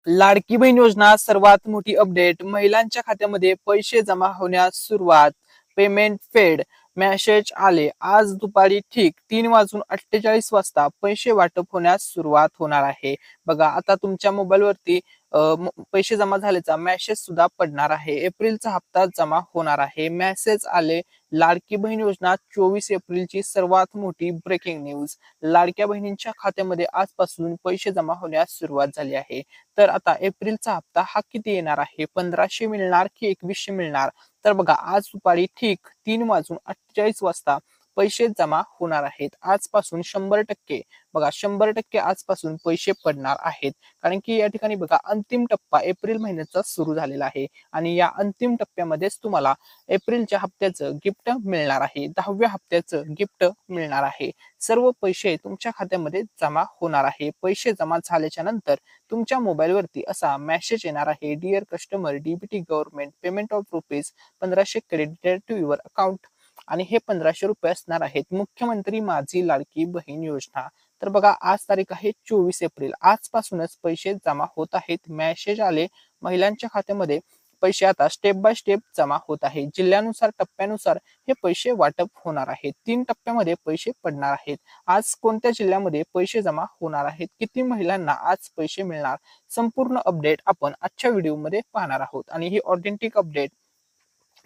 लाडकी बहीण योजना सर्वात मोठी अपडेट. महिलांच्या खात्यामध्ये पैसे जमा होण्यास सुरुवात. पेमेंट फेड. मेसेज आले. आज दुपारी ठीक 3:48 वाजता पैसे वाटप होण्यास सुरुवात होणार आहे. बघा आता तुमच्या मोबाईलवरती पैसे जमा झाल्याचा मेसेज सुद्धा पडणार आहे. एप्रिलचा हप्ता जमा होणार आहे. मेसेज आले. लाडकी बहीण योजना 24 एप्रिलची सर्वात मोठी ब्रेकिंग न्यूज. लाडक्या बहिणींच्या खात्यामध्ये आजपासून पैसे जमा होण्यास सुरुवात झाली आहे. तर आता एप्रिलचा हप्ता हा किती येणार आहे? 1500 मिळणार की 2100 मिळणार? तर बघा आज दुपारी ठीक 3:48 वाजता पैसे जमा होणार आहेत. आजपासून 100% बघा 100% आजपासून पैसे पडणार आहेत. कारण की या ठिकाणी बघा अंतिम टप्पा एप्रिल महिन्याचा सुरू झालेला आहे आणि या अंतिम टप्प्यामध्येच तुम्हाला एप्रिलच्या हप्त्याचं गिफ्ट मिळणार आहे. 10व्या हप्त्याचं गिफ्ट मिळणार आहे. सर्व पैसे तुमच्या खात्यामध्ये जमा होणार आहे. पैसे जमा झाल्याच्या नंतर तुमच्या मोबाईलवरती असा मेसेज येणार आहे. Dear customer, DBT government payment of rupees 1500 credited to your account. आणि हे 1500 रुपये असणार आहेत. मुख्यमंत्री माझी लाडकी बहीण योजना. तर बघा आज तारीख आहे 24 एप्रिल. आजपासूनच पैसे जमा होत आहेत. मेसेज आले. महिलांच्या खात्यामध्ये पैसे आता स्टेप बाय स्टेप जमा होत आहे. जिल्ह्यानुसार टप्प्यानुसार हे पैसे वाटप होणार आहेत. 3 टप्प्यामध्ये पैसे पडणार आहेत. आज कोणत्या जिल्ह्यामध्ये पैसे जमा होणार आहेत, किती महिलांना आज पैसे मिळणार, संपूर्ण अपडेट आपण आजच्या व्हिडिओमध्ये पाहणार आहोत. आणि ही ऑथेंटिक अपडेट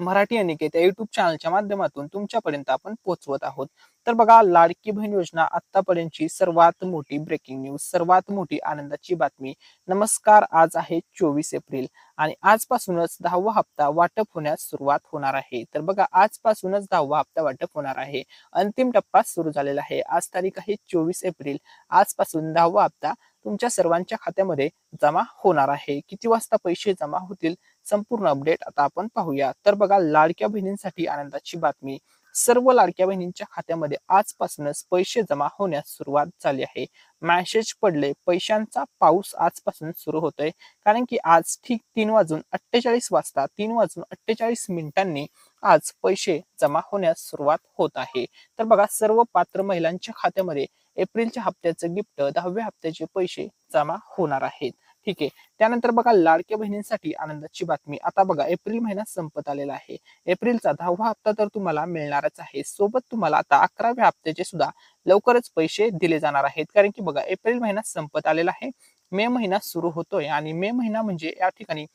मराठी अनिकेत या युट्यूब चॅनलच्या माध्यमातून तुमच्यापर्यंत आपण पोहोचवत आहोत. तर बघा लाडकी बहीण योजना आतापर्यंतची सर्वात मोठी ब्रेकिंग न्यूज, सर्वात मोठी आनंदाची बातमी. नमस्कार, आज आहे 24 एप्रिल आणि आजपासूनच 10वा हप्ता वाटप होण्यास सुरुवात होणार आहे. तर बघा आजपासूनच 10वा हप्ता वाटप होणार आहे. अंतिम टप्पा सुरू झालेला आहे. आज तारीख आहे 24 एप्रिल. आजपासून 10वा हप्ता तुमच्या सर्वांच्या खात्यामध्ये जमा होणार आहे. किती वाजता पैसे जमा होतील, संपूर्ण अपडेट आता आपण पाहूया. तर बघा लाडक्या बहिणींसाठी आनंदाची बातमी. सर्व लाडक्या बहिणींच्या खात्यामध्ये आजपासूनच पैसे जमा होण्यास सुरुवात झाली आहे. मेसेज पडले. पैशांचा पाऊस आजपासून सुरू होतोय. कारण की आज ठीक 3:48 वाजता 3:48 आज पैसे जमा होण्यास सुरुवात होत आहे. तर बघा सर्व पात्र महिलांच्या खात्यामध्ये एप्रिलच्या हप्त्याचं गिफ्ट 10व्या हप्त्याचे पैसे जमा होणार आहेत. ठीक आहे. त्यानंतर बघा लाडक्या बहिणींसाठी आनंदाची बातमी. आता बघा एप्रिल महिना संपत आलेला आहे. एप्रिलचा 10वा हप्ता तर तुम्हाला मिळणारच आहे. सोबत तुम्हाला आता 11व्या हप्त्याचे सुद्धा लवकरच पैसे दिले जाणार आहेत. कारण की बघा एप्रिल महिना संपत आलेला आहे. मे महिना सुरू होतोय आणि मे महिना म्हणजे या ठिकाणी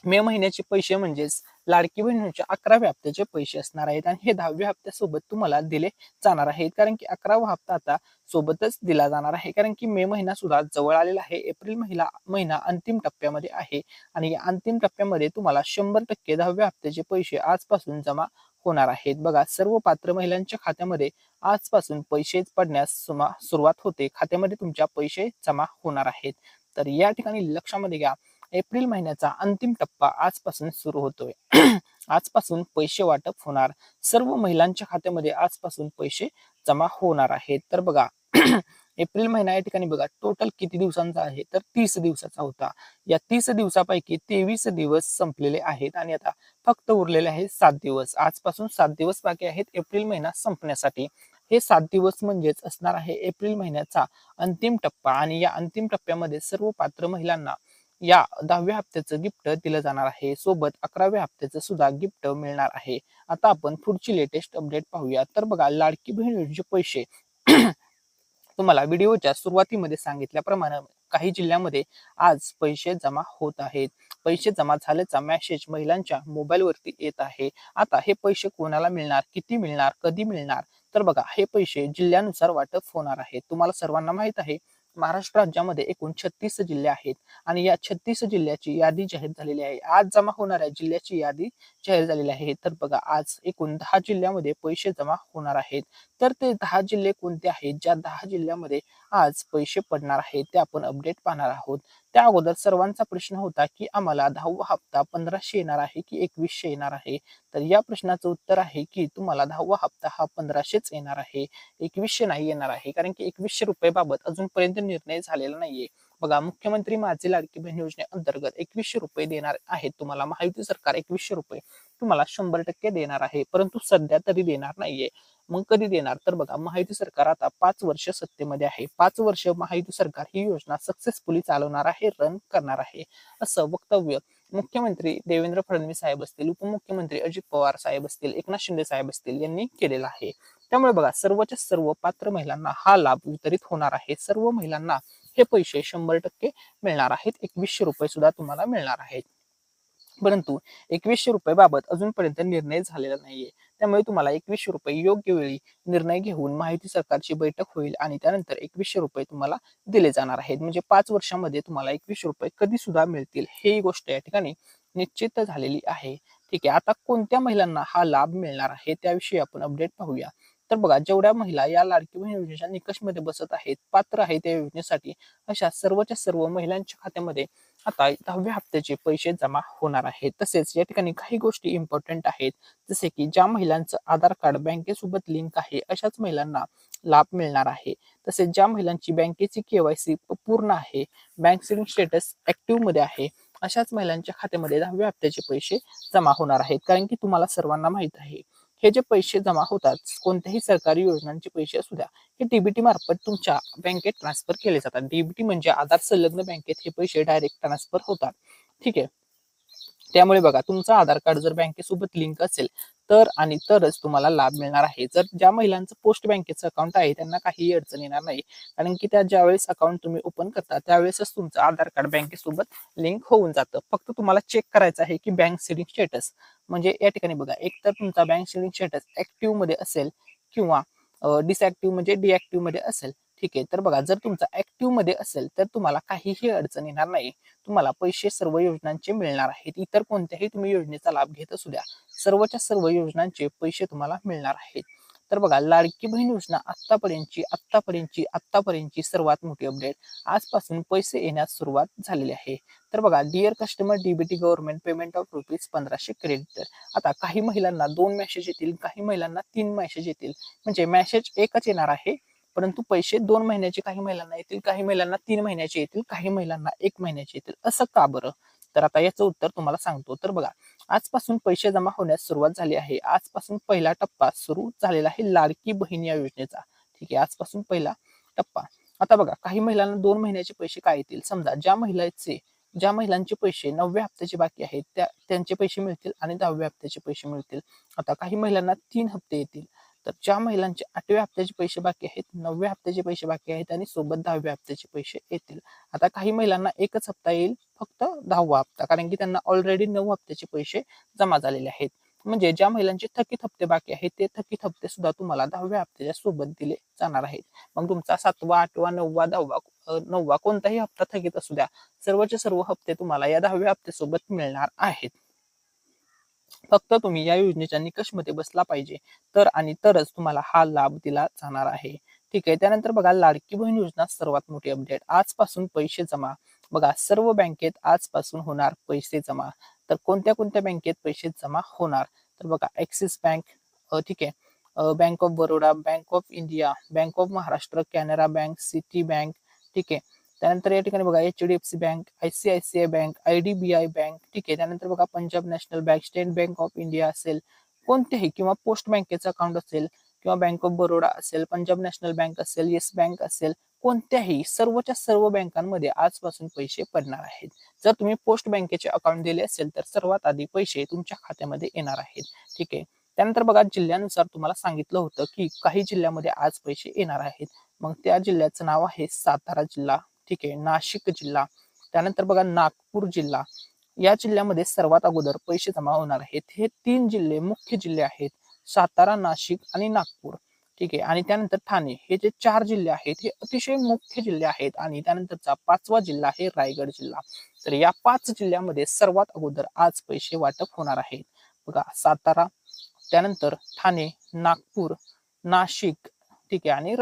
मे महिन्याचे पैसे म्हणजेच लाडकी बहिणीच्या 11व्या हप्त्याचे पैसे असणार आहेत आणि हे 10व्या हप्त्यासोबत तुम्हाला दिले जाणार आहेत. कारण की 11वा हप्ता आता सोबतच दिला जाणार आहे. कारण की मे महिना सुद्धा जवळ आलेला आहे. एप्रिल महिना अंतिम टप्प्यामध्ये आहे आणि या अंतिम टप्प्यामध्ये तुम्हाला 100% 10व्या हप्त्याचे पैसे आजपासून जमा होणार आहेत. बघा सर्व पात्र महिलांच्या खात्यामध्ये आजपासून पैसे पडण्यास सुरुवात होते. खात्यामध्ये तुमच्या पैसे जमा होणार आहेत. तर या ठिकाणी लक्षामध्ये घ्या, एप्रिल महिन्याचा अंतिम टप्पा आजपासून सुरू होतोय. आजपासून पैसे वाटप होणार. सर्व महिलांच्या खात्यामध्ये आजपासून पैसे जमा होणार आहेत. तर बघा एप्रिल महिना या ठिकाणी बघा टोटल किती दिवसांचा आहे, तर 30 दिवसाचा होता. या 30 दिवसापैकी 23 दिवस संपलेले आहेत आणि आता फक्त उरलेले आहेत 7 दिवस. आजपासून 7 दिवस बाकी आहेत एप्रिल महिना संपण्यासाठी. हे 7 दिवस म्हणजेच असणार आहे एप्रिल महिन्याचा अंतिम टप्पा आणि या अंतिम टप्प्यामध्ये सर्व पात्र महिलांना या 10व्या हप्त्याचं गिफ्ट दिलं जाणार आहे. सोबत 11व्या हप्त्याचं सुद्धा गिफ्ट मिळणार आहे. आता आपण पुढची लेटेस्ट अपडेट पाहूया. तर बघा लाडकी बहीण योजनेचे पैसे तुम्हाला व्हिडिओच्या सुरुवातीमध्ये सांगितल्याप्रमाणे काही जिल्ह्यामध्ये आज पैसे जमा होत आहेत. पैसे जमा झाल्याचा मेसेज महिलांच्या मोबाईलवरती येत आहे. आता हे पैसे कोणाला मिळणार, किती मिळणार, कधी मिळणार, तर बघा हे पैसे जिल्ह्यानुसार वाटप होणार आहेत. तुम्हाला सर्वांना माहित आहे महाराष्ट्र राज्यामध्ये एकूण 36 जिल्हे आहेत आणि या 36 जिल्ह्याची यादी जाहीर झालेली आहे. आज जमा होणाऱ्या जिल्ह्याची यादी जाहीर झालेली आहे. तर बघा आज एकूण 10 जिल्ह्यामध्ये पैसे जमा होणार आहेत. तर ते 10 जिल्हे कोणते आहेत, ज्या 10 जिल्ह्यामध्ये आज पैसे पडणार आहेत ते आपण अपडेट पाहणार आहोत. त्या अगोदर सर्वांचा प्रश्न होता की आम्हाला 10वा हप्ता 1500 येणार आहे की 2100 येणार आहे. तर या प्रश्नाचं उत्तर आहे की तुम्हाला 10वा हप्ता हा 1500च येणार आहे, 2100 नाही येणार आहे. कारण की 2100 रुपये बाबत अजूनपर्यंत निर्णय झालेला नाहीये. बघा मुख्यमंत्री माझी लाडकी बहीण योजनेअंतर्गत 2100 रुपये देणार आहेत तुम्हाला. महायुती सरकार 2100 रुपये तुम्हाला 100% देणार आहे, परंतु सध्या तरी देणार नाहीये. मग कधी देणार? तर बघा, महायुती सरकार आता 5 वर्ष सत्तेमध्ये आहे. 5 वर्ष महायुती सरकार ही योजना सक्सेसफुली चालवणार आहे, रन करणार आहे, असं वक्तव्य मुख्यमंत्री देवेंद्र फडणवीस साहेब असतील, उपमुख्यमंत्री अजित पवार साहेब असतील, एकनाथ शिंदे साहेब असतील यांनी केलेलं आहे. त्यामुळे बघा, सर्वच्या सर्व पात्र महिलांना हा लाभ वितरित होणार आहे. सर्व महिलांना हे पैसे 100% मिळणार आहेत. 2100 रुपये सुद्धा तुम्हाला मिळणार आहेत. परंतु 2100 रुपये बाबत अजूनपर्यंत निर्णय झालेला नाहीये. त्यामुळे तुम्हाला 2100 रुपये योग्य वेळी निर्णय घेऊन माहिती सरकारची बैठक होईल आणि त्यानंतर 2100 रुपये तुम्हाला दिले जाणार आहेत. म्हणजे 5 वर्षामध्ये तुम्हाला 2100 रुपये कधी सुद्धा मिळतील, ही गोष्ट या ठिकाणी निश्चित झालेली आहे. ठीक आहे, आता कोणत्या महिलांना हा लाभ मिळणार आहे त्याविषयी आपण अपडेट पाहूया. तर बघा, जेवढ्या महिला या लाडकी बहीण योजनेच्या निकषमध्ये बसत आहेत, पात्र आहेत त्या योजनेसाठी, अशा सर्वच्या सर्व महिलांच्या खात्यामध्ये आता 10व्या हप्त्याचे पैसे जमा होणार आहेत. तसेच या ठिकाणी काही गोष्टी इम्पॉर्टंट आहेत, जसे की ज्या महिलांचं आधार कार्ड बँकेसोबत लिंक आहे अशाच महिलांना लाभ मिळणार आहे. तसेच ज्या महिलांची बँकेची केवायसी पूर्ण आहे, बँक सेविंग स्टेटस ऍक्टिव्ह मध्ये आहे, अशाच महिलांच्या खात्यामध्ये 10व्या हप्त्याचे पैसे जमा होणार आहेत. कारण की तुम्हाला सर्वांना माहित आहे, हे जे पैसे जमा होतात, कोणत्याही सरकारी योजनांचे पैसे असू द्या, हे डीबीटी मार्फत तुमच्या बँकेत ट्रान्सफर केले जातात. डीबीटी म्हणजे आधार संलग्न बँकेत हे पैसे डायरेक्ट ट्रान्सफर होतात. ठीक आहे, त्यामुळे बघा, तुमचा आधार कार्ड जर बँकेसोबत लिंक असेल तर आणि तरच तुम्हाला लाभ मिळणार आहे. जर ज्या महिलांचं पोस्ट बँकेचं अकाउंट आहे त्यांना काहीही अडचण येणार नाही, कारण की त्या ज्यावेळेस अकाउंट तुम्ही ओपन करता त्यावेळेसच तुमचं आधार कार्ड बँकेसोबत लिंक होऊन जातं. फक्त तुम्हाला चेक करायचं आहे की बँक सेविंग स्टेटस, म्हणजे या ठिकाणी बघा, एक तर तुमचा बँक सेविंग स्टेटस ऍक्टिव्ह मध्ये असेल किंवा डिसऍक्टिव्ह म्हणजे डिऍक्टिव्ह मध्ये असेल. ठीक आहे, तर बघा, जर तुमचा ऍक्टिव्ह मध्ये असेल तर तुम्हाला काहीही अडचण येणार नाही. तुम्हाला पैसे सर्व योजनांचे मिळणार आहेत. इतर कोणत्याही तुम्ही योजनेचा लाभ घेत असू द्या, सर्वच्या सर्व योजनांचे पैसे तुम्हाला मिळणार आहेत. तर बघा, लाडकी बहीण योजना आत्तापर्यंतची सर्वात मोठी अपडेट, आजपासून पैसे येण्यास सुरुवात झालेली आहे. तर बघा, dear customer, DBT government payment of ₹1500 credit. आता काही महिलांना 2 मेसेज येतील, काही महिलांना 3 मेसेज येतील. म्हणजे मेसेज एकच येणार आहे, परंतु पैसे 2 महिन्याचे काही महिलांना येतील, काही महिलांना 3 महिन्याचे येतील, काही महिलांना 1 महिन्याचे येतील. असं का बरं? तर आता याचं उत्तर तुम्हाला सांगतो. तर बघा, आजपासून पैसे जमा होण्यास सुरुवात झाली आहे. आजपासून पहिला टप्पा सुरू झालेला आहे लाडकी बहीण या योजनेचा. ठीक आहे, आजपासून पहिला टप्पा. आता बघा, काही महिलांना 2 महिन्याचे पैसे काय येतील? समजा ज्या महिलांचे पैसे 9व्या हप्त्याचे बाकी आहेत त्यांचे पैसे मिळतील आणि 10व्या हप्त्याचे पैसे मिळतील. आता काही महिलांना 3 हप्ते येतील. तर ज्या महिलांचे 8व्या हप्त्याचे पैसे बाकी आहेत, 9व्या हप्त्याचे पैसे बाकी आहेत आणि सोबत 10व्या हप्त्याचे पैसे येतील. आता काही महिलांना एकच हप्ता येईल, फक्त 10वा हप्ता, कारण की त्यांना ऑलरेडी 9 हप्त्याचे पैसे जमा झालेले आहेत. म्हणजे ज्या महिलांचे थकीत हप्ते बाकी आहेत ते थकीत हप्ते सुद्धा तुम्हाला 10व्या हप्त्याच्या सोबत दिले जाणार आहेत. मग तुमचा 7वा, 8वा, 9वा, 10वा कोणताही हप्ता थकीत असू द्या, सर्वचे सर्व हप्ते तुम्हाला या 10व्या हप्त्यासोबत मिळणार आहेत. फक्त तुम्ही या योजनेच्या निकषमध्ये बसला पाहिजे, तर आणि तरच तुम्हाला हा लाभ दिला जाणार आहे. ठीक आहे, त्यानंतर बघा, लाडकी बहीण योजना सर्वात मोठी अपडेट, आजपासून पैसे जमा. बघा, सर्व बँकेत आजपासून होणार पैसे जमा. तर कोणत्या कोणत्या बँकेत पैसे जमा होणार? तर बघा, ऍक्सिस बँक, ठीक आहे, bank of Baroda, bank of India, bank of Maharashtra, Canara bank, city bank. ठीक आहे, त्यानंतर या ठिकाणी बघा, HDFC bank, ICICI bank, IDBI bank. ठीक आहे, त्यानंतर बघा, Punjab national bank, state bank of India असेल, कोणतेही, किंवा पोस्ट बँकेचं अकाउंट असेल, किंवा बँक ऑफ बरोडा असेल, पंजाब नॅशनल बँक असेल, येस बँक असेल, कोणत्याही, सर्वच्या सर्व बँकांमध्ये आजपासून पैसे पडणार आहेत. जर तुम्ही पोस्ट बँकेचे अकाउंट दिले असेल तर सर्वात आधी पैसे तुमच्या खात्यामध्ये येणार आहेत. ठीक आहे, त्यानंतर बघा, जिल्ह्यानुसार तुम्हाला सांगितलं होतं की काही जिल्ह्यामध्ये आज पैसे येणार आहेत. मग त्या जिल्ह्याचं नाव आहे सातारा जिल्हा. ठीक आहे, नाशिक जिल्हा, त्यानंतर बघा, नागपूर जिल्हा. या जिल्ह्यामध्ये सर्वात अगोदर पैसे जमा होणार आहेत. हे 3 जिल्हे मुख्य जिल्हे आहेत, सातारा, नाशिक आणि नागपूर. ठीक आहे, आणि त्यानंतर ठाणे. हे जे 4 जिल्हे आहेत हे अतिशय मुख्य जिल्हे आहेत. आणि त्यानंतरचा 5वा जिल्हा आहे रायगड जिल्हा. तर या 5 जिल्ह्यामध्ये सर्वात अगोदर आज पैसे वाटप होणार आहेत. बघा, सातारा, त्यानंतर ठाणे, नागपूर, नाशिक, ठीक आहे, आणि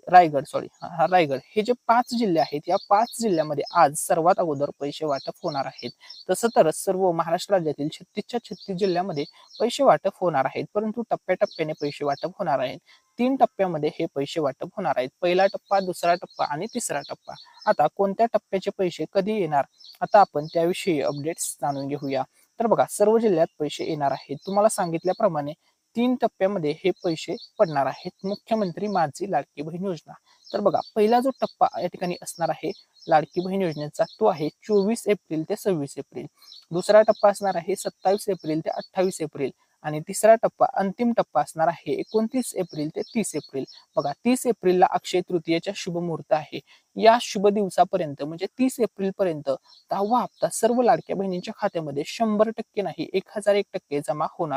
रायगड, हे जे 5 जिल्हे आहेत, या 5 जिल्ह्यामध्ये आज सर्वात अगोदर पैसे वाटप होणार आहेत. तसं तर सर्व महाराष्ट्र राज्यातील 36च्या 36 जिल्ह्यामध्ये पैसे वाटप होणार आहेत, परंतु टप्प्याटप्प्याने पैसे वाटप होणार आहेत. 3 टप्प्यामध्ये हे पैसे वाटप होणार आहेत. पहिला टप्पा, दुसरा टप्पा आणि तिसरा टप्पा. आता कोणत्या टप्प्याचे पैसे कधी येणार, आता आपण त्याविषयी अपडेट्स जाणून घेऊया. तर बघा, सर्व जिल्ह्यात पैसे येणार आहेत. तुम्हाला सांगितल्याप्रमाणे 3 टप्प्यामध्ये हे पैसे पडणार आहेत. मुख्यमंत्री माझी लाडकी बहीण योजना. तर बघा, पहिला जो टप्पा या ठिकाणी असणार आहे लाडकी बहीण योजनेचा, तो आहे 24 एप्रिल ते 26 एप्रिल. दुसरा टप्पा असणार आहे 27 एप्रिल ते 28 एप्रिल. आणि तिसरा टप्पा, अंतिम टप्पा असणार आहे 29 एप्रिल ते 30 एप्रिल. बघा, 30 एप्रिलला अक्षय तृतीयेचा शुभ मुहूर्त आहे. या शुभ दिवसापर्यंत म्हणजे 30 एप्रिल पर्यंत 10वा हप्ता सर्व लाडक्या बहिणींच्या खात्यामध्ये 100% नाही, 1001% जमा होणार